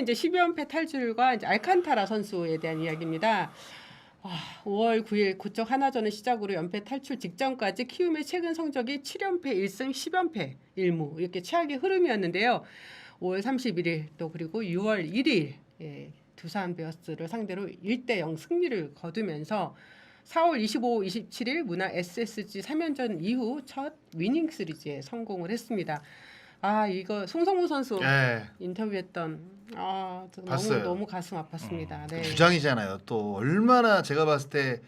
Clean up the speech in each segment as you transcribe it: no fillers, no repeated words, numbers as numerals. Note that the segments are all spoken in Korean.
이제 12연패 탈출과 이제 알칸타라 선수에 대한 이야기입니다. 5월 9일 고척 하나전을 시작으로 연패 탈출 직전까지 키움의 최근 성적이 7연패 1승 10연패 1무 이렇게 최악의 흐름이었는데요. 5월 31일 또 그리고 6월 1일 두산 베어스를 상대로 1대0 승리를 거두면서 4월 25, 27일 문화 SSG 3연전 이후 첫 위닝 시리즈에 성공을 했습니다. 이거 송성문 선수 인터뷰했던 너무 가슴 아팠습니다. 네. 주장이잖아요. 또 얼마나 제가 봤을 때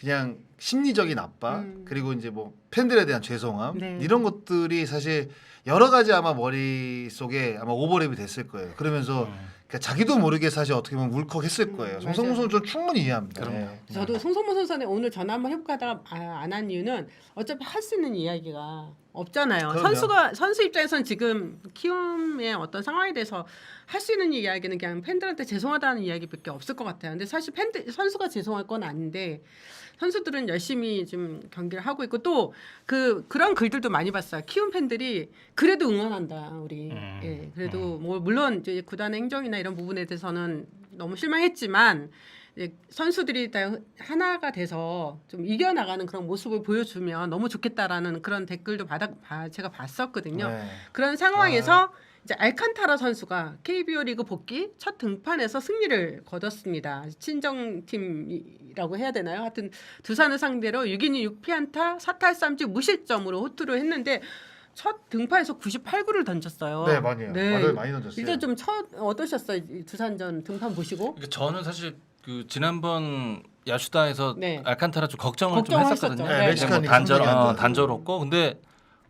그냥 심리적인 압박 그리고 이제 뭐 팬들에 대한 죄송함 네. 이런 것들이 사실 여러 가지 아마 머릿속에 아마 오버랩이 됐을 거예요. 그러면서 그러니까 자기도 모르게 사실 어떻게 보면 울컥했을 거예요. 송성문 선수 좀 충분히 이해합니다. 네. 저도 송성문 선수한테 오늘 전화 한번 해볼까 하다가 안 한 이유는 어차피 할 수 있는 이야기가 없잖아요. 그럼요. 선수 입장에서는 지금 키움의 어떤 상황에 대해서 할 수 있는 이야기는 그냥 팬들한테 죄송하다는 이야기밖에 없을 것 같아요. 근데 사실 선수가 죄송할 건 아닌데 선수들은 열심히 좀 경기를 하고 있고 또 그런 글들도 많이 봤어요. 키움 팬들이 그래도 응원한다 우리. 그래도 뭐 물론 이제 구단의 행정이나 이런 부분에 대해서는 너무 실망했지만 선수들이 다 하나가 돼서 좀 이겨나가는 그런 모습을 보여주면 너무 좋겠다라는 그런 댓글도 제가 봤었거든요. 네. 그런 상황에서 이제 알칸타라 선수가 KBO 리그 복귀 첫 등판에서 승리를 거뒀습니다. 친정팀이라고 해야 되나요? 하여튼 두산을 상대로 6이닝 6피안타 4탈 3진 무실점으로 호투를 했는데 첫 등판에서 98구를 던졌어요. 네, 맞아요. 많이 던졌어요. 일단 좀 어떠셨어요? 이 두산전 등판 보시고? 그러니까 저는 사실 그 지난번 야수다에서 네. 알칸타라 좀 걱정을 좀 걱정을 했었거든요. 했었죠. 네. 뭐 멕시칸이 단절 상당히 안 좋아요. 단절없고 근데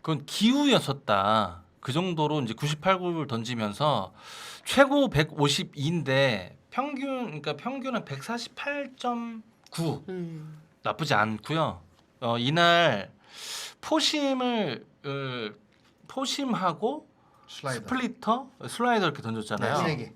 그건 기우였었다. 그 정도로 이제 98구를 던지면서 최고 152인데 평균은 148.9 나쁘지 않고요. 이날 포심하고 슬라이더 이렇게 던졌잖아요. 네, 3개.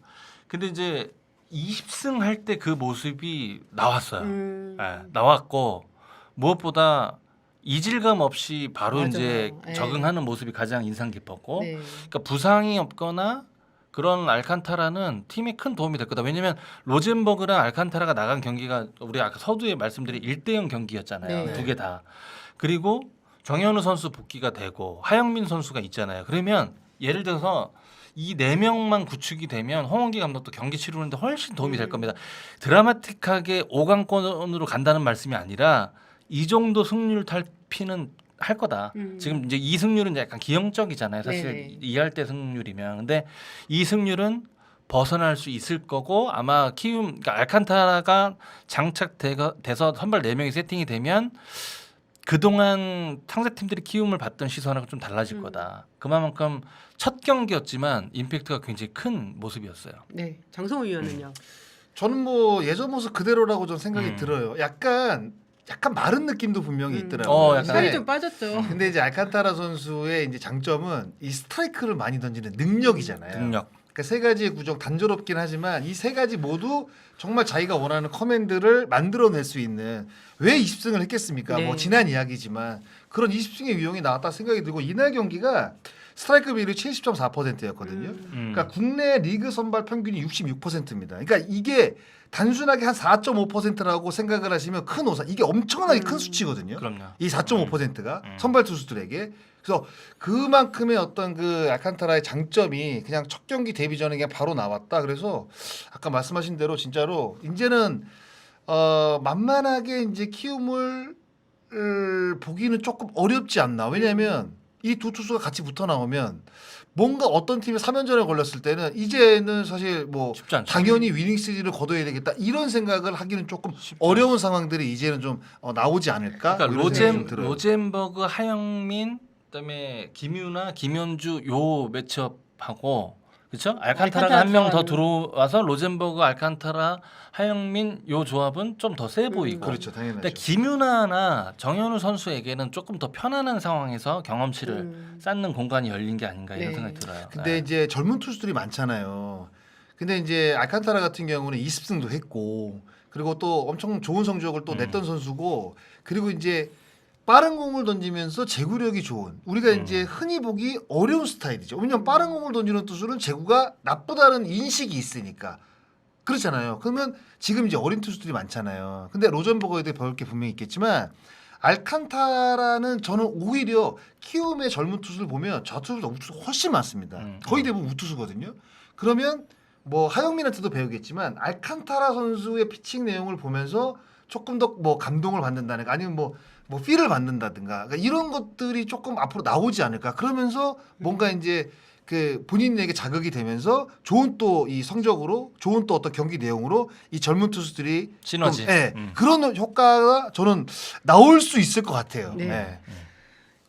근데 이제 20승 할 때 그 모습이 나왔어요. 네. 나왔고 무엇보다 이질감 없이 바로 맞아요. 이제 네. 적응하는 모습이 가장 인상 깊었고, 네. 그러니까 부상이 없거나 그런 알칸타라는 팀에 큰 도움이 될 거다. 왜냐하면 로젠버그랑 알칸타라가 나간 경기가 우리 아까 서두에 말씀드린 1대0 경기였잖아요. 네. 두 개 다. 그리고 정현우 선수 복귀가 되고 하영민 선수가 있잖아요. 그러면 예를 들어서 이 4명만 구축이 되면 홍원기 감독도 경기 치르는데 훨씬 도움이 될 겁니다. 드라마틱하게 5강권으로 간다는 말씀이 아니라 이 정도 승률 탈피는 할 거다. 지금 이제 이 승률은 약간 기형적이잖아요. 사실 네네. 이할 때 승률이면. 근데 이 승률은 벗어날 수 있을 거고 아마 그러니까 알칸타라가 장착돼서 선발 4명이 세팅이 되면 그동안 상대팀들이 키움을 봤던 시선하고 좀 달라질 거다. 그만큼 첫 경기였지만 임팩트가 굉장히 큰 모습이었어요. 네. 장성우 위원은요. 저는 뭐 예전 모습 그대로라고 좀 생각이 들어요. 약간 마른 느낌도 분명히 있더라고요. 약간 살이 좀 빠졌죠. 근데 이제 알칸타라 선수의 이제 장점은 이 스트라이크를 많이 던지는 능력이잖아요. 능력. 그러니까 세 가지의 구종 단조롭긴 하지만 이 세 가지 모두 정말 자기가 원하는 커맨드를 만들어낼 수 있는 왜 20승을 했겠습니까? 네. 뭐 지난 이야기지만 그런 20승의 위용이 나왔다 생각이 들고 이날 경기가 스트라이크 비율이 70.4%였거든요. 그러니까 국내 리그 선발 평균이 66%입니다. 그러니까 이게 단순하게 한 4.5%라고 생각을 하시면 큰 오산. 이게 엄청나게 큰 수치거든요. 그럼요. 이 4.5%가 선발 투수들에게. 그래서 그만큼의 어떤 그 알칸타라의 장점이 그냥 첫 경기 데뷔 전에 그냥 바로 나왔다. 그래서 아까 말씀하신 대로 진짜로 이제는 만만하게 이제 키움을 보기는 조금 어렵지 않나. 왜냐하면 이 두 투수가 같이 붙어 나오면 뭔가 어떤 팀이 3연전에 걸렸을 때는 이제는 사실 뭐 쉽지 않죠. 당연히 위닝 시리즈를 거둬야 되겠다 이런 생각을 하기는 조금 어려운 상황들이 이제는 좀 나오지 않을까? 그러니까 뭐 이런 생각이 좀 들어요. 로젠버그, 하영민, 그다음에 김유나, 김현주 요 매치업하고 그렇죠? 알칸타라가 한 명 더 들어와서 로젠버그, 알칸타라, 하영민 요 조합은 좀 더 세 보이고. 그렇죠, 당연하죠. 근데 김유나나 정현우 선수에게는 조금 더 편안한 상황에서 경험치를 쌓는 공간이 열린 게 아닌가 이런 네. 생각이 들어요. 근데 이제 젊은 투수들이 많잖아요. 근데 이제 알칸타라 같은 경우는 20승도 했고 그리고 또 엄청 좋은 성적을 또 냈던 선수고 그리고 이제 빠른 공을 던지면서 제구력이 좋은 우리가 이제 흔히 보기 어려운 스타일이죠. 왜냐면 빠른 공을 던지는 투수는 제구가 나쁘다는 인식이 있으니까 그렇잖아요. 그러면 지금 이제 어린 투수들이 많잖아요. 근데 로전버거에 대해 배울 게 분명히 있겠지만 알칸타라는 저는 오히려 키움의 젊은 투수를 보면 좌투수보다 우투수 훨씬 많습니다. 거의 대부분 우투수거든요. 그러면 뭐 하영민한테도 배우겠지만 알칸타라 선수의 피칭 내용을 보면서 조금 더 뭐 감동을 받는다든가 아니면 뭐 필을 받는다든가 그러니까 이런 것들이 조금 앞으로 나오지 않을까. 그러면서 뭔가 이제 그 본인에게 자극이 되면서 좋은 또 이 성적으로 좋은 또 어떤 경기 내용으로 이 젊은 투수들이 시너지. 좀, 그런 효과가 저는 나올 수 있을 것 같아요. 네. 네.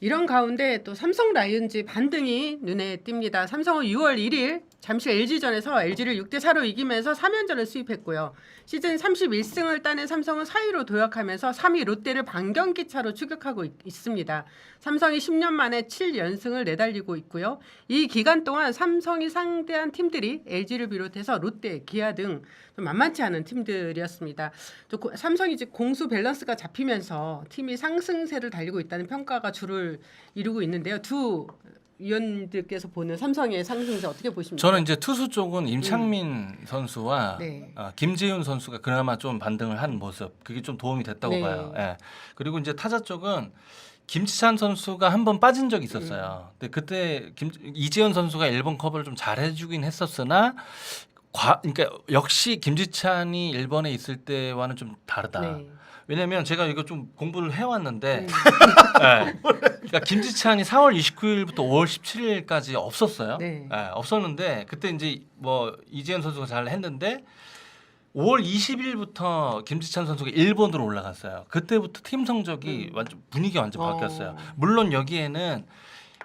이런 가운데 또 삼성 라이온즈 반등이 눈에 띕니다. 삼성은 6월 1일 잠실 LG전에서 LG를 6대4로 이기면서 3연전을 수입했고요. 시즌 31승을 따낸 삼성은 4위로 도약하면서 3위 롯데를 반경기 차로 추격하고 있습니다. 삼성이 10년 만에 7연승을 내달리고 있고요. 이 기간 동안 삼성이 상대한 팀들이 LG를 비롯해서 롯데, 기아 등 좀 만만치 않은 팀들이었습니다. 또 삼성이 이제 공수 밸런스가 잡히면서 팀이 상승세를 달리고 있다는 평가가 주를 이루고 있는데요. 두 위원들께서 보는 삼성의 상승세 어떻게 보십니까? 저는 이제 투수 쪽은 임창민 선수와 네. 김재훈 선수가 그나마 좀 반등을 한 모습 그게 좀 도움이 됐다고 네. 봐요. 예. 그리고 이제 타자 쪽은 김지찬 선수가 한 번 빠진 적이 있었어요. 근데 그때 이재현 선수가 1번 커버를 좀 잘해주긴 했었으나 그러니까 역시 김지찬이 1번에 있을 때와는 좀 다르다. 네. 왜냐면 제가 이거 좀 공부를 해왔는데 네. 그러니까 김지찬이 4월 29일부터 5월 17일까지 없었어요. 네. 네, 없었는데 그때 이제 뭐 이재현 선수가 잘 했는데 5월 20일부터 김지찬 선수가 1번으로 올라갔어요. 그때부터 팀 성적이 완전 분위기가 완전 바뀌었어요. 물론 여기에는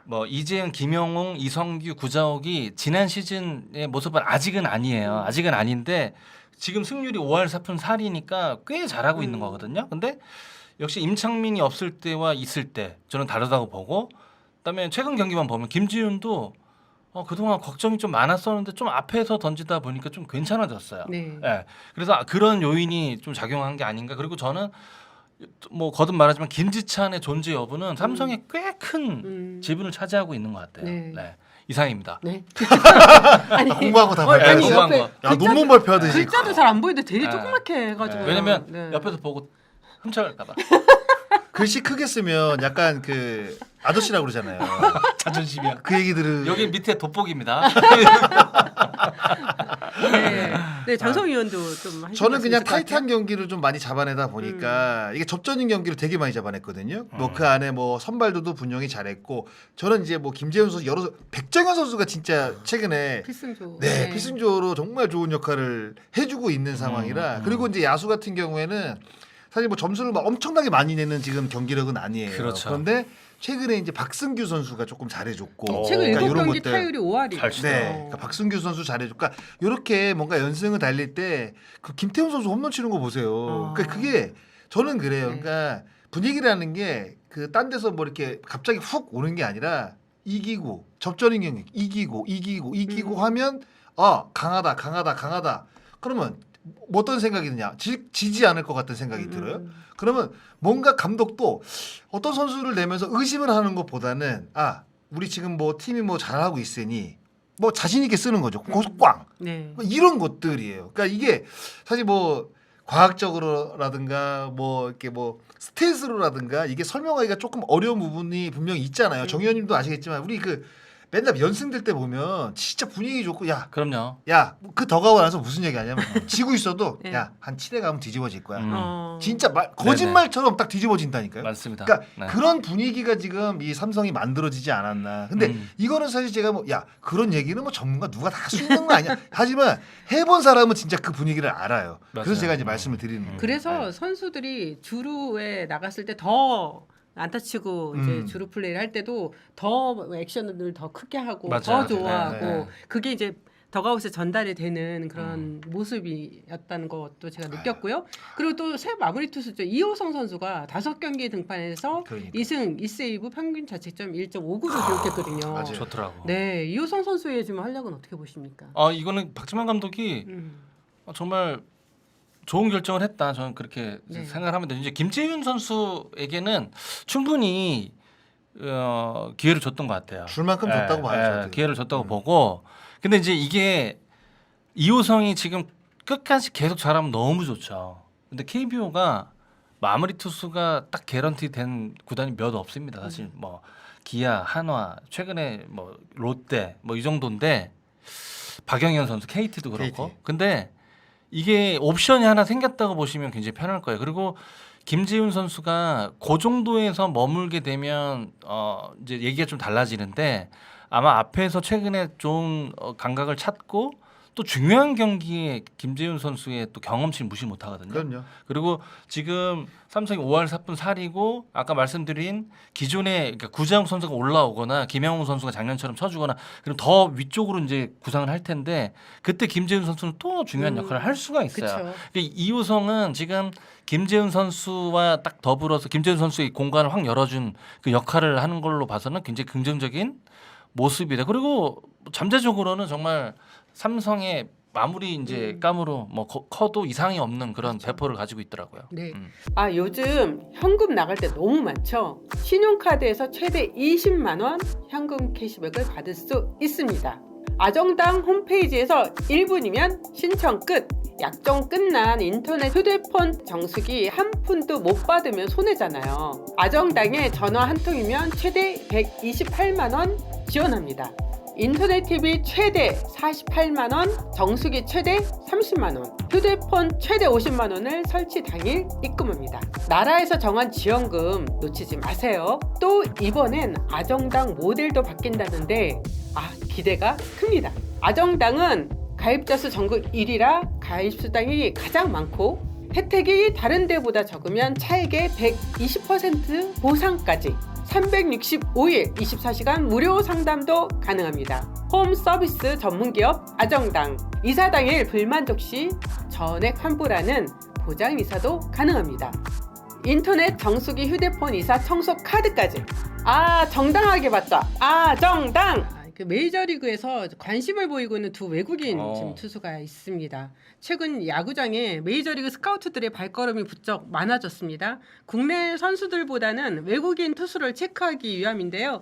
뭐 이재현, 김영웅, 이성규, 구자욱이 지난 시즌의 모습은 아직은 아니에요. 아직은 아닌데 지금 승률이 5할 4푼 4리니까 꽤 잘하고 있는 거거든요. 근데 역시 임창민이 없을 때와 있을 때 저는 다르다고 보고 그다음에 최근 경기만 보면 김지훈도 그동안 걱정이 좀 많았었는데 좀 앞에서 던지다 보니까 좀 괜찮아졌어요. 네. 예. 그래서 그런 요인이 좀 작용한 게 아닌가. 그리고 저는 뭐 거듭 말하지만 김지찬의 존재 여부는 삼성에 꽤 큰 지분을 차지하고 있는 것 같아요. 네. 네. 이상입니다. 네. 공부하고 다 아니, 발표했어. 공부한 옆에 거. 야, 논문 발표하듯이. 글자도 잘 안 보이는데 되게 네. 조그맣게 해가지고. 왜냐면 네. 옆에서 보고 훔쳐갈까봐. 글씨 크게 쓰면 약간 그 아저씨라고 그러잖아요. 자존심이야. 그 얘기들을 여기 밑에 돋보기입니다. 네. 네, 장성 의원도 좀 하실 저는 말씀 그냥 있을 것 같아요. 타이트한 경기를 좀 많이 잡아내다 보니까 이게 접전인 경기를 되게 많이 잡아냈거든요. 뭐 그 안에 뭐 선발도도 분명히 잘했고 저는 이제 뭐 김재훈 선수 여러 백정현 선수가 진짜 최근에 필승조. 네, 필승조로 정말 좋은 역할을 해주고 있는 상황이라 그리고 이제 야수 같은 경우에는 사실 뭐 점수를 막 엄청나게 많이 내는 지금 경기력은 아니에요. 그렇죠. 그런데 최근에 이제 박승규 선수가 조금 잘해줬고 최근 그러니까 7경기 이런 것들. 타율이 5할이에요. 잘 치죠. 네, 그러니까 박승규 선수 잘해줘. 그러니까 이렇게 뭔가 연승을 달릴 때 그 김태훈 선수 홈런 치는 거 보세요. 그러니까 그게 저는 그래요. 네. 그러니까 분위기라는 게 그 딴 데서 뭐 이렇게 갑자기 훅 오는 게 아니라 이기고 접전인 경기 이기고 하면 강하다. 그러면 뭐 어떤 생각이 드냐? 지지 않을 것 같은 생각이 들어요. 그러면 뭔가 감독도 어떤 선수를 내면서 의심을 하는 것보다는 우리 지금 뭐 팀이 뭐 잘하고 있으니 뭐 자신 있게 쓰는 거죠. 고속꽝 네. 이런 것들이에요. 그러니까 이게 사실 뭐 과학적으로라든가 뭐 이렇게 뭐 스탯으로라든가 이게 설명하기가 조금 어려운 부분이 분명히 있잖아요. 정 의원님도 아시겠지만 우리 그 맨날 연승될 때 보면 진짜 분위기 좋고 그럼요. 그 더가고 나서 무슨 얘기 하냐면 지고 있어도 네. 한 7회 가면 뒤집어질 거야. 진짜 거짓말처럼 딱 뒤집어진다니까요. 맞습니다. 그러니까 네. 그런 분위기가 지금 이 삼성이 만들어지지 않았나. 근데 이거는 사실 제가 그런 얘기는 뭐 전문가 누가 다 할 수 있는 거 아니야. 하지만 해본 사람은 진짜 그 분위기를 알아요. 맞아요. 그래서 제가 이제 말씀을 드리는 거예요. 그래서 네. 선수들이 주루에 나갔을 때 더 안타 치고 이제 주루 플레이를 할 때도 더 액션을 더 크게 하고 맞아요. 더 좋아하고 네. 그게 이제 더가웃에 전달이 되는 그런 모습이었다는 것도 제가 느꼈고요. 그리고 또 새 마무리 투수죠. 이호성 선수가 5경기 등판해서 그러니까. 2승 2세이브 평균 자책점 1.59를 기록했거든요. 맞아요. 좋더라고. 네, 이호성 선수의 지금 활약은 어떻게 보십니까? 이거는 박지만 감독이 정말 좋은 결정을 했다. 저는 그렇게 네. 생각을 합니다. 이제 김재윤 선수에게는 충분히 기회를 줬던 것 같아요. 줄 만큼 줬다고 봐요. 저도. 기회를 줬다고 보고. 근데 이제 이게 이호성이 지금 끝까지 계속 잘하면 너무 좋죠. 근데 KBO가 마무리 투수가 딱 개런티 된 구단이 몇 없습니다. 사실 뭐 기아, 한화, 최근에 뭐 롯데 뭐 이 정도인데 박영현 선수 KT도 그렇고. KT. 근데 이게 옵션이 하나 생겼다고 보시면 굉장히 편할 거예요. 그리고 김지훈 선수가 그 정도에서 머물게 되면 이제 얘기가 좀 달라지는데 아마 앞에서 최근에 좀 감각을 찾고 또 중요한 경기에 김재윤 선수의 또 경험치를 무시 못하거든요. 그럼요. 그리고 지금 삼성이 5할 4푼 4리고 아까 말씀드린 기존에 그러니까 구자욱 선수가 올라오거나 김영웅 선수가 작년처럼 쳐주거나 그럼 더 위쪽으로 이제 구상을 할 텐데 그때 김재윤 선수는 또 중요한 역할을 할 수가 있어요. 그쵸. 그러니까 이호성은 지금 김재윤 선수와 딱 더불어서 김재윤 선수의 공간을 확 열어준 그 역할을 하는 걸로 봐서는 굉장히 긍정적인 모습이다. 그리고 잠재적으로는 정말 삼성의 마무리 이제 감으로 뭐 커도 이상이 없는 그런 배포를 가지고 있더라고요. 네. 아 요즘 현금 나갈 때 너무 많죠. 신용카드에서 최대 20만 원 현금 캐시백을 받을 수 있습니다. 아정당 홈페이지에서 1분이면 신청 끝. 약정 끝난 인터넷 휴대폰 정수기 한 푼도 못 받으면 손해잖아요. 아정당에 전화 한 통이면 최대 128만 원 지원합니다. 인터넷 TV 최대 48만 원, 정수기 최대 30만 원, 휴대폰 최대 50만 원을 설치 당일 입금합니다. 나라에서 정한 지원금 놓치지 마세요. 또 이번엔 아정당 모델도 바뀐다는데 기대가 큽니다. 아정당은 가입자 수 전국 1위라 가입 수당이 가장 많고 혜택이 다른 데보다 적으면 차액의 120% 보상까지 365일 24시간 무료 상담도 가능합니다. 홈 서비스 전문기업 아정당. 이사 당일 불만족 시 전액 환불하는 보장 이사도 가능합니다. 인터넷 정수기 휴대폰 이사 청소 카드까지. 정당하게 받자. 아정당. 그 메이저리그에서 관심을 보이고 있는 두 외국인 지금 투수가 있습니다. 최근 야구장에 메이저리그 스카우트들의 발걸음이 부쩍 많아졌습니다. 국내 선수들보다는 외국인 투수를 체크하기 위함인데요.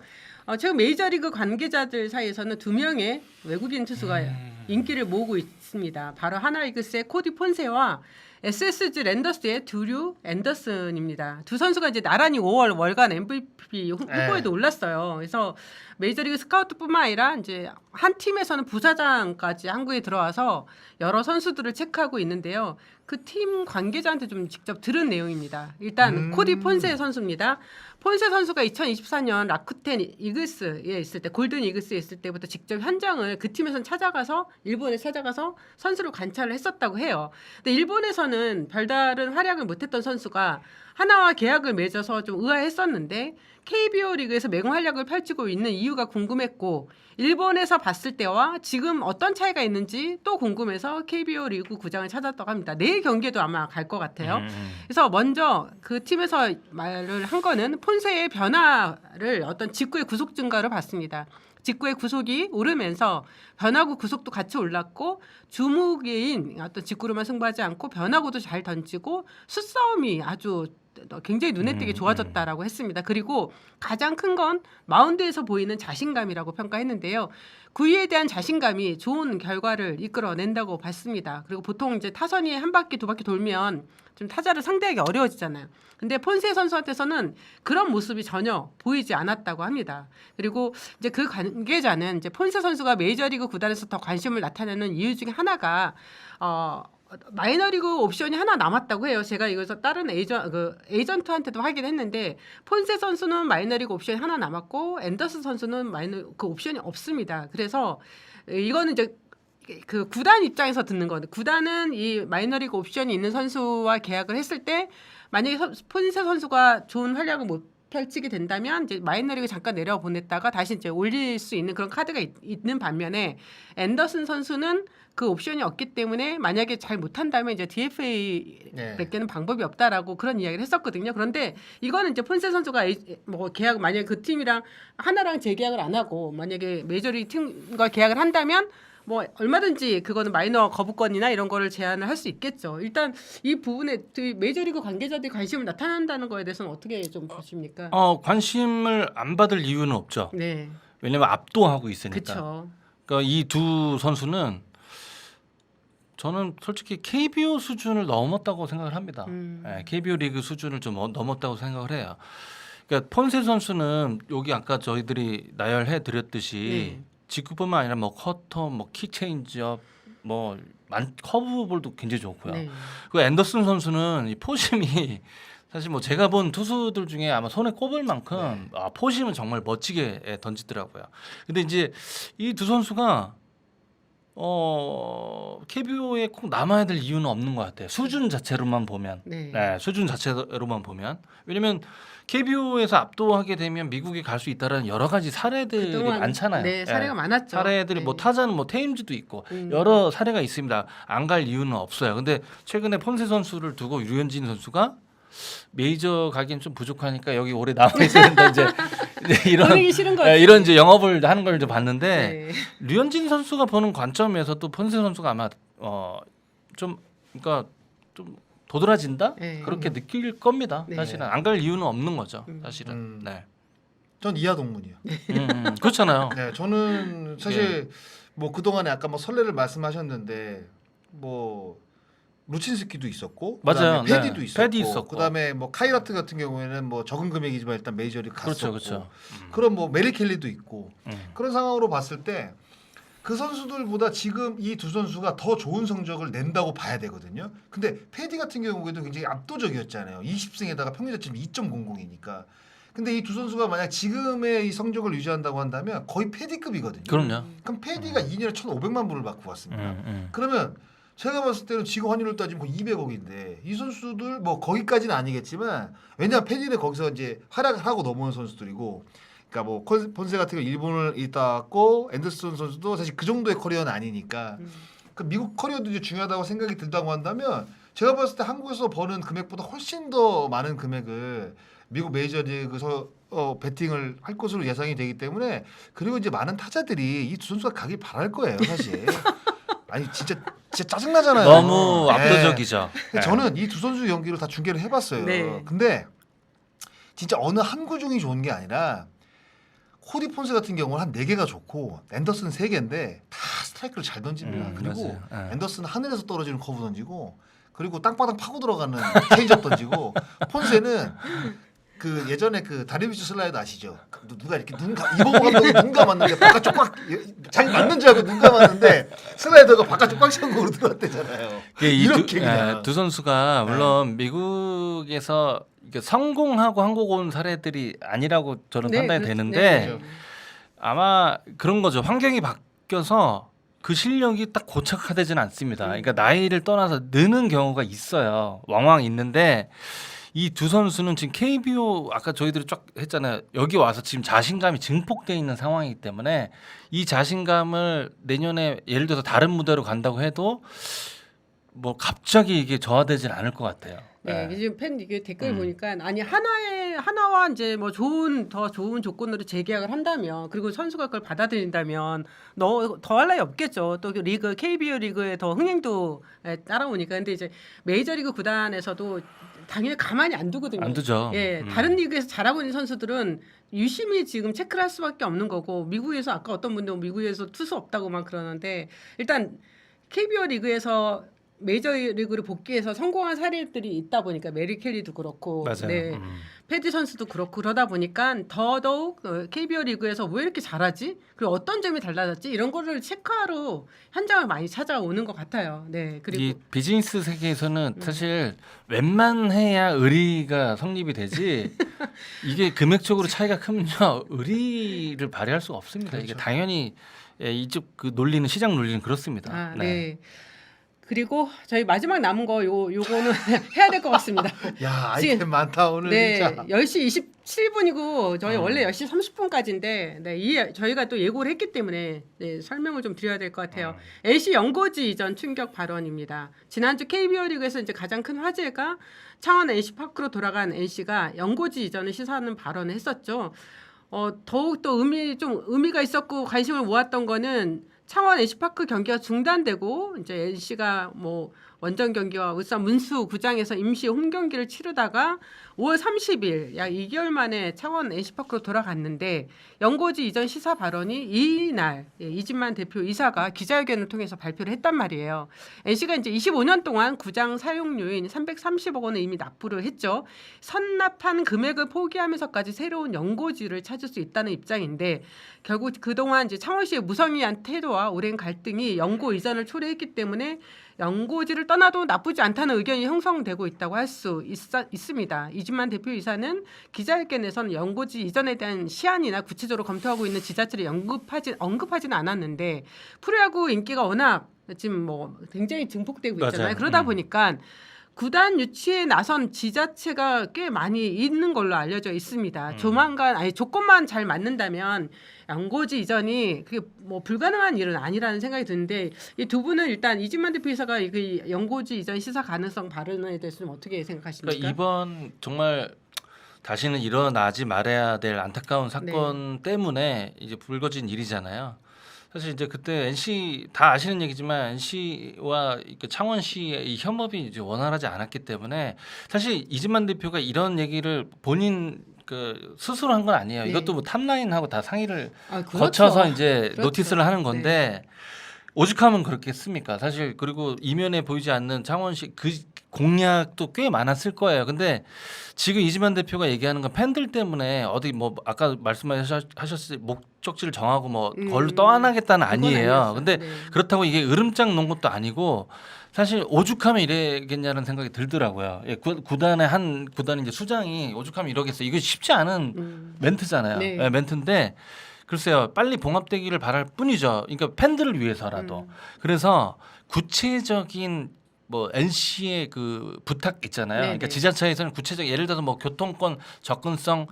최근 메이저리그 관계자들 사이에서는 두 명의 외국인 투수가 인기를 모으고 있습니다. 바로 하나이글스의 코디 폰세와 SSG 랜더스의 드류 앤더슨입니다. 두 선수가 이제 나란히 5월 월간 MVP 후보에도 올랐어요. 그래서 메이저리그 스카우트뿐만 아니라 이제 한 팀에서는 부사장까지 한국에 들어와서 여러 선수들을 체크하고 있는데요. 그 팀 관계자한테 좀 직접 들은 내용입니다. 일단 코디 폰세 선수입니다. 폰세 선수가 2024년 라쿠텐 이글스에 있을 때 골든 이글스에 있을 때부터 직접 현장을 그 팀에서는 찾아가서 일본에 찾아가서 선수를 관찰을 했었다고 해요. 근데 일본에서는 별다른 활약을 못했던 선수가 하나와 계약을 맺어서 좀 의아했었는데 KBO 리그에서 맹활약을 펼치고 있는 이유가 궁금했고 일본에서 봤을 때와 지금 어떤 차이가 있는지 또 궁금해서 KBO 리그 구장을 찾았다고 합니다. 내일 경기에도 아마 갈 것 같아요. 그래서 먼저 그 팀에서 말을 한 거는 폰세의 변화를 어떤 직구의 구속 증가를 봤습니다. 직구의 구속이 오르면서 변화구 구속도 같이 올랐고 주무기인 어떤 직구로만 승부하지 않고 변화구도 잘 던지고 수싸움이 아주 굉장히 눈에 띄게 좋아졌다라고 했습니다. 그리고 가장 큰 건 마운드에서 보이는 자신감이라고 평가했는데요. 구위에 대한 자신감이 좋은 결과를 이끌어낸다고 봤습니다. 그리고 보통 이제 타선이 한 바퀴 두 바퀴 돌면 좀 타자를 상대하기 어려워지잖아요. 근데 폰세 선수한테서는 그런 모습이 전혀 보이지 않았다고 합니다. 그리고 이제 그 관계자는 이제 폰세 선수가 메이저리그 구단에서 더 관심을 나타내는 이유 중에 하나가 마이너리그 옵션이 하나 남았다고 해요. 제가 이거서 다른 에이전트한테도 확인했는데 폰세 선수는 마이너리그 옵션이 하나 남았고 앤더슨 선수는 그 옵션이 없습니다. 그래서 이거는 이제 그 구단 입장에서 듣는 건데 구단은 이 마이너리그 옵션이 있는 선수와 계약을 했을 때 만약에 폰세 선수가 좋은 활약을 못 펼치게 된다면 이제 마이너리그 잠깐 내려 보냈다가 다시 이제 올릴 수 있는 그런 카드가 있는 반면에 앤더슨 선수는 그 옵션이 없기 때문에 만약에 잘 못한다면 이제 DFA밖에는 방법이 없다라고 그런 이야기를 했었거든요. 그런데 이거는 이제 폰세 선수가 뭐 계약 만약에 그 팀이랑 하나랑 재계약을 안 하고 만약에 메이저리그 팀과 계약을 한다면 뭐 얼마든지 그거는 마이너 거부권이나 이런 거를 제한을 할 수 있겠죠. 일단 이 부분에 그 메이저리그 관계자들이 관심을 나타난다는 거에 대해서는 어떻게 좀 보십니까? 관심을 안 받을 이유는 없죠. 네, 왜냐면 압도하고 있으니까. 그렇죠. 그러니까 이 두 선수는 저는 솔직히 KBO 수준을 넘었다고 생각을 합니다. KBO 리그 수준을 좀 넘었다고 생각을 해요. 그러니까 폰세 선수는 여기 아까 저희들이 나열해 드렸듯이 네. 직구뿐만 아니라 뭐 커터, 뭐 킥체인지업, 뭐 커브볼도 굉장히 좋고요. 네. 그 앤더슨 선수는 이 포심이 사실 뭐 제가 본 투수들 중에 아마 손에 꼽을 만큼 포심은 정말 멋지게 던지더라고요. 근데 이제 이 두 선수가 KBO에 꼭 남아야 될 이유는 없는 것 같아요. 수준 자체로만 보면, 네. 수준 자체로만 보면, 왜냐면 KBO에서 압도하게 되면 미국에 갈 수 있다라는 여러 가지 사례들이 그동안 많잖아요. 네, 사례가 많았죠. 사례들이 네. 뭐 타자는 뭐 테임즈도 있고 여러 사례가 있습니다. 안 갈 이유는 없어요. 근데 최근에 폰세 선수를 두고 류현진 선수가 메이저 가기엔 좀 부족하니까 여기 오래 남아 있어야 된다 이제 이런 보내기 싫은 거지. 이런 이제 영업을 하는 걸 좀 봤는데 네. 류현진 선수가 보는 관점에서 또 폰세 선수가 아마 좀 그러니까 좀 도드라진다 네. 그렇게 느낄 겁니다. 네. 사실은 안 갈 이유는 없는 거죠. 사실은. 네. 전 이하 동문이요. 그렇잖아요. 네, 저는 사실 뭐 그동안에 아까 뭐 설레를 말씀하셨는데 뭐 루친스키도 있었고 맞아요. 그다음에 패디도 네. 있었고, 패디 있었고. 그다음에 뭐 카이라트 같은 경우에는 뭐 적은 금액이지만 일단 메이저리그 갔었고 그렇죠. 그런 뭐 메리 켈리도 있고 음. 그런 상황으로 봤을 때 그 선수들보다 지금 이 두 선수가 더 좋은 성적을 낸다고 봐야 되거든요. 근데 패디 같은 경우에도 굉장히 압도적이었잖아요. 20승에다가 평균 자책점 2.00이니까. 근데 이 두 선수가 만약 지금의 이 성적을 유지한다고 한다면 거의 패디급이거든요. 그럼요. 그럼 패디가 2년에 1,500만 불을 받고 왔습니다. 음. 그러면 제가 봤을 때는 지금 환율로 따지면 거의 200억인데 이 선수들 뭐 거기까지는 아니겠지만 왜냐하면 패디는 거기서 이제 활약을 하고 넘어온 선수들이고 그러니까 뭐 폰세 같은 경우 일본을 있다 왔고 앤더슨 선수도 사실 그 정도의 커리어는 아니니까 그 미국 커리어도 이제 중요하다고 생각이 든다고 한다면 제가 봤을 때 한국에서 버는 금액보다 훨씬 더 많은 금액을 미국 메이저리그에서 배팅을 할 것으로 예상이 되기 때문에 그리고 이제 많은 타자들이 이 두 선수가 가길 바랄 거예요 사실. 아니 진짜 짜증나잖아요. 너무 네. 압도적이죠. 저는 이 두 선수 연기를 다 중계를 해봤어요. 네. 근데 진짜 어느 한 구종이 좋은 게 아니라 코디 폰세 같은 경우는 한 4개가 좋고 앤더슨 3개인데 다 스트라이크를 잘 던집니다. 그리고 맞아요. 앤더슨은 하늘에서 떨어지는 커브 던지고 그리고 땅바닥 파고 들어가는 체인지업 던지고 폰세는 그 예전에 그 다리비슈 슬라이드 아시죠? 누가 이렇게 이범호 감독이 눈 감았는데 바깥쪽 꽉 자기 맞는 줄 알고 눈 감았는데 슬라이더가 바깥쪽 꽉 찬 거로 들어왔대잖아요. 이렇게 그냥. 두 선수가 물론 미국에서 이게 성공하고 한국 온 사례들이 아니라고 저는 판단이 되는데 그렇죠. 아마 그런 거죠. 환경이 바뀌어서 그 실력이 딱 고착화되지는 않습니다. 그러니까 나이를 떠나서 느는 경우가 있어요. 왕왕 있는데 이 두 선수는 지금 KBO 아까 저희들이 쫙 했잖아요. 여기 와서 지금 자신감이 증폭돼 있는 상황이기 때문에 이 자신감을 내년에 예를 들어서 다른 무대로 간다고 해도 뭐 갑자기 이게 저하되진 않을 것 같아요. 네, 지금 이게 댓글 보니까 아니 하나와 이제 뭐 더 좋은 조건으로 재계약을 한다면 그리고 선수가 그걸 받아들인다면 더할 나위 없겠죠. 또 리그 KBO 리그의 더 흥행도 따라오니까 근데 이제 메이저리그 구단에서도 당연히 가만히 안 두거든요. 안 두죠. 예, 다른 리그에서 잘하고 있는 선수들은 유심히 지금 체크를 할 수밖에 없는 거고 미국에서 아까 어떤 분도 미국에서 투수 없다고 막 그러는데 일단 KBO 리그에서 메이저리그를 복귀해서 성공한 사례들이 있다 보니까 메리 켈리도 그렇고 맞아요. 네, 패디 선수도 그렇고 그러다 보니까 더더욱 KBO 리그에서 왜 이렇게 잘하지? 그리고 어떤 점이 달라졌지? 이런 거를 체크하러 현장을 많이 찾아오는 것 같아요. 네, 이 그리고 비즈니스 세계에서는 사실 웬만해야 의리가 성립이 되지 이게 금액적으로 차이가 크면요 의리를 발휘할 수가 없습니다. 그렇죠. 이게 당연히 이쪽 그 논리는 시장 논리는 그렇습니다. 아, 네. 그리고 저희 마지막 남은 거 요거는 해야 될 것 같습니다. 야 아이템 많다 오늘 네, 진짜. 10시 27분이고 저희 원래 10시 30분까지인데 네, 저희가 또 예고를 했기 때문에 네, 설명을 좀 드려야 될 것 같아요. NC 연고지 이전 충격 발언입니다. 지난주 KBO 리그에서 이제 가장 큰 화제가 창원 NC 파크로 돌아간 NC가 연고지 이전을 시사하는 발언을 했었죠. 더욱 또 의미가 있었고 관심을 모았던 거는 창원 NC파크 경기가 중단되고 이제 NC가 뭐 원정 경기와 울산 문수 구장에서 임시 홈 경기를 치르다가 5월 30일 약 2개월 만에 창원 NC파크로 돌아갔는데 연고지 이전 시사 발언이 이날 이진만 대표 이사가 기자회견을 통해서 발표를 했단 말이에요. NC가 이제 25년 동안 구장 사용료인 330억 원을 이미 납부를 했죠. 선납한 금액을 포기하면서까지 새로운 연고지를 찾을 수 있다는 입장인데 결국 그동안 이제 창원시의 무성의한 태도와 오랜 갈등이 연고 이전을 초래했기 때문에 연고지를 떠나도 나쁘지 않다는 의견이 형성되고 있다고 할 수 있습니다. 이준만 대표이사는 기자회견에서는 연고지 이전에 대한 시안이나 구체적으로 검토하고 있는 지자체를 언급하지는 않았는데 프로야구 인기가 워낙 지금 뭐 굉장히 증폭되고 있잖아요. 맞아요. 그러다 보니까 구단 유치에 나선 지자체가 꽤 많이 있는 걸로 알려져 있습니다. 조만간 조건만 잘 맞는다면 연고지 이전이 그게 뭐 불가능한 일은 아니라는 생각이 드는데 이 두 분은 일단 이진만 대표이사가 그 연고지 이전 시사 가능성 발언에 대해서 좀 어떻게 생각하십니까? 그러니까 이번 정말 다시는 일어나지 말아야 될 안타까운 사건 때문에 이제 불거진 일이잖아요. 사실 이제 그때 NC 다 아시는 얘기지만 NC와 창원시의 이 협업이 이제 원활하지 않았기 때문에 사실 이진만 대표가 이런 얘기를 본인 그 스스로 한 건 아니에요. 네. 이것도 뭐 탑라인하고 다 상의를 그렇죠. 거쳐서 이제 그렇죠. 노티스를 하는 건데 오죽하면 그렇겠습니까? 사실 그리고 이면에 보이지 않는 창원시 그 공약도 꽤 많았을 거예요. 근데 지금 이지만 대표가 얘기하는 건 팬들 때문에 어디 뭐 아까 말씀하셨을 목적지를 정하고 뭐 걸로 떠나겠다는 아니에요. 아니었어요. 근데 네. 그렇다고 이게 으름장 놓은 것도 아니고 사실 오죽하면 이래겠냐는 생각이 들더라고요. 예, 구단의 한 구단의 이제 수장이 오죽하면 이러겠어. 이거 쉽지 않은 멘트잖아요. 네. 예, 멘트인데 글쎄요, 빨리 봉합되기를 바랄 뿐이죠. 그러니까 팬들을 위해서라도. 그래서 구체적인 뭐 NC의 그 부탁 있잖아요. 네네. 그러니까 지자체에서는 구체적 예를 들어서 뭐 교통권 접근성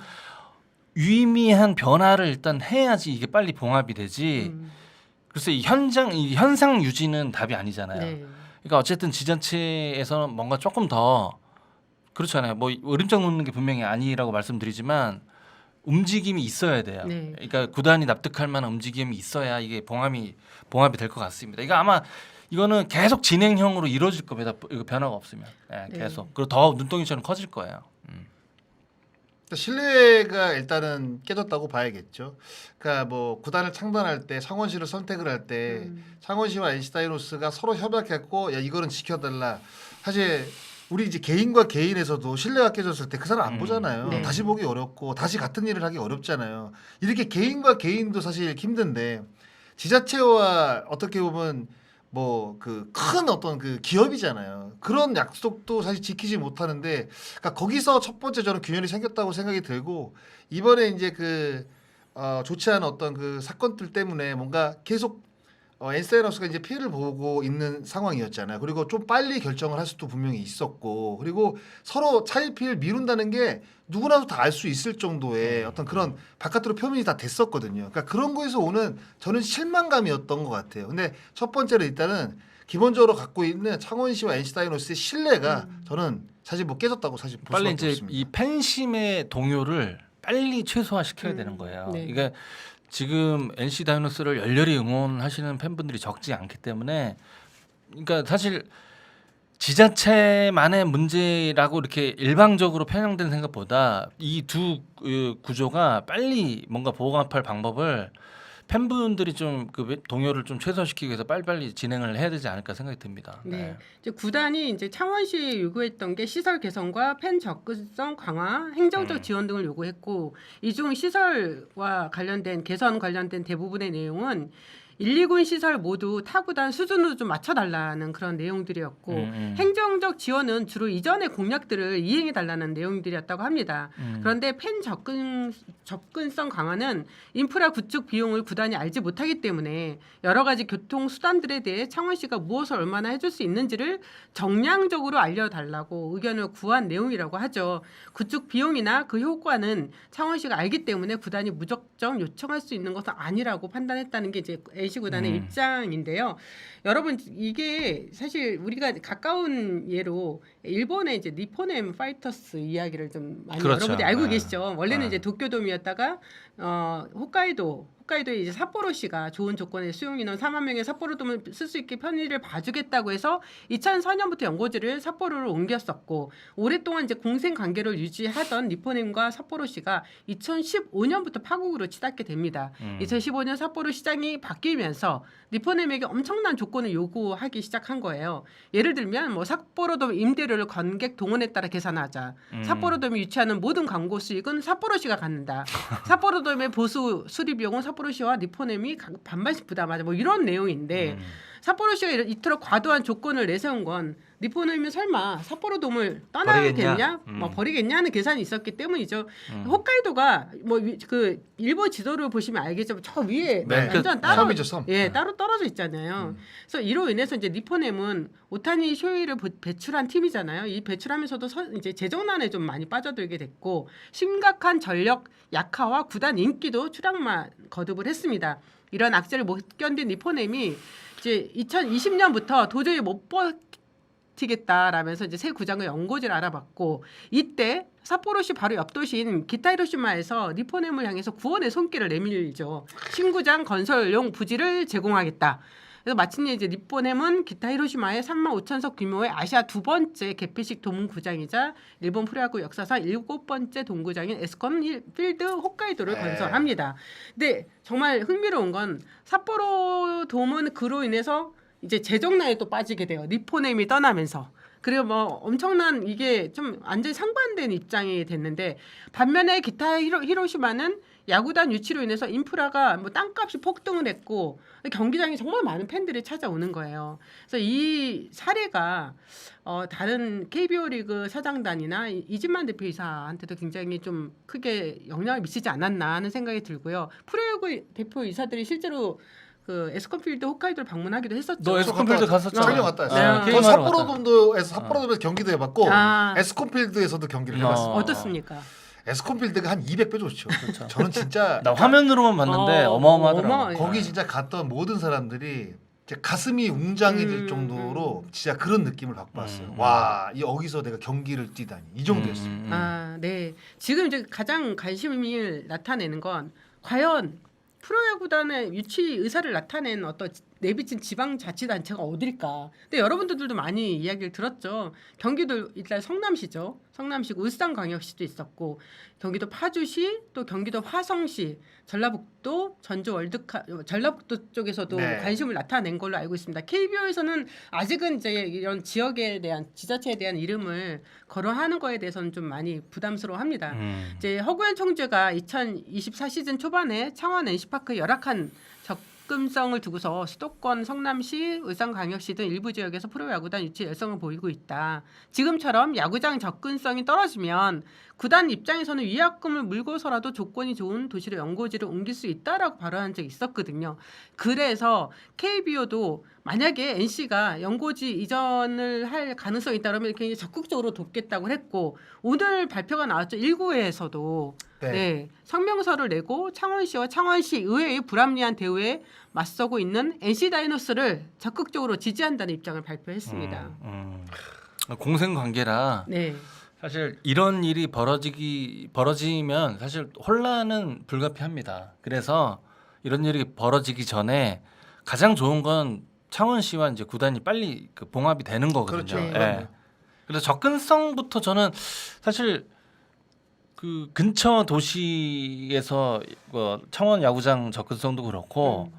유의미한 변화를 일단 해야지 이게 빨리 봉합이 되지. 글쎄 이 현상 유지는 답이 아니잖아요. 네. 그러니까 어쨌든 지자체에서는 뭔가 조금 더 그렇잖아요. 뭐 으름장 놓는 게 분명히 아니라고 말씀드리지만 움직임이 있어야 돼요. 네. 그러니까 구단이 납득할 만한 움직임이 있어야 이게 봉합이 될 것 같습니다. 이거 아마 이거는 계속 진행형으로 이루어질 겁니다. 이거 변화가 없으면 계속. 그리고 더 눈덩이처럼 커질 거예요. 신뢰가 일단은 깨졌다고 봐야겠죠. 그러니까 뭐 구단을 창단할 때 창원시를 선택을 할 때 창원시와 NC 다이노스가 서로 협약했고 야 이거는 지켜달라. 사실 우리 이제 개인과 개인에서도 신뢰가 깨졌을 때 그 사람 안 보잖아요. 네. 다시 보기 어렵고 다시 같은 일을 하기 어렵잖아요. 이렇게 개인과 개인도 사실 힘든데 지자체와 어떻게 보면 뭐 그 큰 어떤 그 기업이잖아요. 그런 약속도 사실 지키지 못하는데 그러니까 거기서 첫 번째 저는 균열이 생겼다고 생각이 들고 이번에 이제 그 좋지 않은 어떤 그 사건들 때문에 뭔가 계속 엔사이너스가 이제 피해를 보고 있는 상황이었잖아요. 그리고 좀 빨리 결정을 할 수도 분명히 있었고, 그리고 서로 차일피일 미룬다는 게 누구나도 다 알 수 있을 정도의 어떤 그런 바깥으로 표현이 다 됐었거든요. 그러니까 그런 거에서 오는 저는 실망감이었던 것 같아요. 근데 첫 번째로 일단은 기본적으로 갖고 있는 창원시와 NC 다이노스의 신뢰가 저는 사실 뭐 깨졌다고 사실 볼 빨리 수밖에 이제 없습니다. 이 팬심의 동요를 빨리 최소화시켜야 되는 거예요. 네. 이게 지금 NC 다이노스를 열렬히 응원하시는 팬분들이 적지 않기 때문에 그러니까 사실 지자체만의 문제라고 이렇게 일방적으로 편향된 생각보다 이 두 구조가 빨리 뭔가 보강할 방법을 팬분들이 좀 그 동요를 좀 최소화시키기 위해서 빨리빨리 진행을 해야 되지 않을까 생각이 듭니다. 네. 이제 구단이 이제 창원시에 요구했던 게 시설 개선과 팬 접근성 강화, 행정적 지원 등을 요구했고 이중 시설과 관련된 개선 관련된 대부분의 내용은 1, 2군 시설 모두 타구단 수준으로 좀 맞춰달라는 그런 내용들이었고 행정적 지원은 주로 이전의 공약들을 이행해달라는 내용들이었다고 합니다. 그런데 팬 접근성 강화는 인프라 구축 비용을 구단이 알지 못하기 때문에 여러 가지 교통 수단들에 대해 창원시가 무엇을 얼마나 해줄 수 있는지를 정량적으로 알려달라고 의견을 구한 내용이라고 하죠. 구축 비용이나 그 효과는 창원시가 알기 때문에 구단이 무작정 요청할 수 있는 것은 아니라고 판단했다는 게 이제 NC 구단의 입장인데요. 여러분 이게 사실 우리가 가까운 예로 일본의 이제 니포넴 파이터스 이야기를 좀 많이 그렇죠. 여러분들이 알고 네. 계시죠. 원래는 네. 이제 도쿄돔이었다가 홋카이도 홋카이도의 이제 삿포로시가 좋은 조건의 수용 인원 4만 명의 삿포로돔을 쓸 수 있게 편의를 봐주겠다고 해서 2004년부터 연고지를 삿포로로 옮겼었고 오랫동안 이제 공생 관계를 유지하던 니폰햄과 삿포로시가 2015년부터 파국으로 치닫게 됩니다. 2015년 삿포로 시장이 바뀌면서 니폰햄에게 엄청난 조건을 요구하기 시작한 거예요. 예를 들면 뭐 삿포로돔 임대료를 관객 동원에 따라 계산하자. 삿포로돔이 유치하는 모든 광고 수익은 삿포로시가 갖는다. 삿포로돔의 보수 수리 비용은 삿포로시와 니폰햄이 반반씩 부담하자. 뭐 이런 내용인데 삿포로시가 이토록 과도한 조건을 내세운 건 니폰햄이 설마 삿포로돔을 떠나겠냐, 뭐 버리겠냐 하는 계산이 있었기 때문이죠. 홋카이도가 뭐 그 일본 지도를 보시면 알겠지만 저 위에 네. 완전 따로 섬이죠, 섬. 따로 떨어져 있잖아요. 그래서 이로 인해서 이제 니폰햄은 오타니 쇼헤이를 배출한 팀이잖아요. 이 배출하면서도 이제 재정난에 좀 많이 빠져들게 됐고 심각한 전력 약화와 구단 인기도 추락만 거듭을 했습니다. 이런 악재를 못 견딘 니폰햄이 이제 2020년부터 도저히 못 버티겠다라면서 이제 새 구장의 연고지를 알아봤고 이때 삿포로시 바로 옆 도시인 기타 히로시마에서 니폰햄을 향해서 구원의 손길을 내밀죠. 신구장 건설용 부지를 제공하겠다. 그래서 마침내 이제 니폰햄은 기타 히로시마의 35,000석 규모의 아시아 두 번째 개폐식 동구장이자 일본 프로야구 역사상 7번째 동구장인 에스콘 필드 홋카이도를 건설합니다. 근데 정말 흥미로운 건 삿포로 돔은 그로 인해서 이제 재정난에 또 빠지게 돼요. 니폰햄이 떠나면서. 그리고 뭐 엄청난 이게 좀 완전히 상반된 입장이 됐는데 반면에 기타 히로시마는 야구단 유치로 인해서 인프라가 뭐 땅값이 폭등을 했고 경기장에 정말 많은 팬들이 찾아오는 거예요. 그래서 이 사례가 다른 KBO 리그 사장단이나 이진만 대표이사한테도 굉장히 좀 크게 영향을 미치지 않았나 하는 생각이 들고요. 프로야구 대표이사들이 실제로 그 에스콘필드 홋카이도를 방문하기도 했었죠. 너 에스콘필드 갔었잖아. 작년 갔다 왔어요. 네, 저 게임하러 삿포로돔에서 삿포로돔에서 경기도 해봤고 에스콘필드에서도 경기를 해봤어요. 어떻습니까? 에스콘필드가 한 200배 좋죠. 저는 진짜 나 화면으로만 봤는데 어마어마하더라고. 거기 진짜 갔던 모든 사람들이 이제 가슴이 웅장해질 정도로 진짜 그런 느낌을 받고 왔어요. 와, 여기서 내가 경기를 뛰다니 이 정도였어요. 아, 네. 지금 이제 가장 관심을 나타내는 건 과연 프로야구단의 유치 의사를 나타낸 어떤 내비친 지방자치단체가 어딜까? 근데 여러분들도 많이 이야기를 들었죠. 경기도 일단 성남시죠. 성남시고 울산광역시도 있었고 경기도 파주시 또 경기도 화성시 전라북도 전라북도 쪽에서도 관심을 나타낸 걸로 알고 있습니다. KBO에서는 아직은 이제 이런 지역에 대한 지자체에 대한 이름을 거론하는 거에 대해서는 좀 많이 부담스러워합니다. 이제 허구현 총재가 2024 시즌 초반에 창원 NC파크 열악한 접근성을 두고서 수도권 성남시, 울산광역시 등 일부 지역에서 프로야구단 유치 열성을 보이고 있다. 지금처럼 야구장 접근성이 떨어지면 구단 입장에서는 위약금을 물고서라도 조건이 좋은 도시로 연고지를 옮길 수 있다라고 발언한 적이 있었거든요. 그래서 KBO도 만약에 NC가 연고지 이전을 할 가능성이 있다면 이렇게 적극적으로 돕겠다고 했고 오늘 발표가 나왔죠. 1구에서도 성명서를 내고 창원시와 창원시 의회의 불합리한 대우에 맞서고 있는 NC 다이노스를 적극적으로 지지한다는 입장을 발표했습니다. 공생 관계라 사실 이런 일이 벌어지면 사실 혼란은 불가피합니다. 그래서 이런 일이 벌어지기 전에 가장 좋은 건 창원시와 이제 구단이 빨리 그 봉합이 되는 거거든요. 그렇죠. 예. 그래서 접근성부터 저는 사실 그 근처 도시에서 창원 야구장 접근성도 그렇고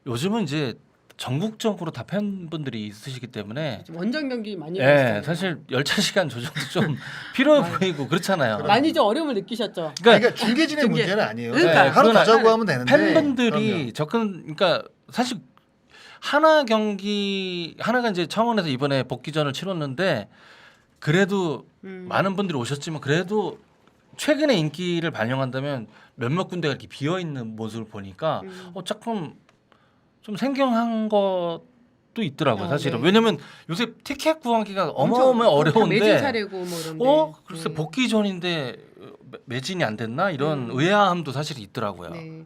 요즘은 이제 전국적으로 다 팬분들이 있으시기 때문에 원정 경기 많이 했어요. 사실 열차 시간 조정도 좀 필요해 보이고 그렇잖아요. 많이 좀 어려움을 느끼셨죠. 그러니까 중계진의 문제는 아니에요. 그러니까. 하루 더 자고 하면 되는데 팬분들이 그러니까 사실 하나가 이제 창원에서 이번에 복귀전을 치렀는데 그래도 많은 분들이 오셨지만 그래도 최근에 인기를 반영한다면 몇몇 군데가 이렇게 비어 있는 모습을 보니까 조금 좀 생경한 것도 있더라고요. 사실은 왜냐면 요새 티켓 구하기가 어마어마하게 어려운데 매진 사례고 뭐 이런데. 글쎄 복귀 전인데 매진이 안 됐나 이런 의아함도 사실 있더라고요. 네.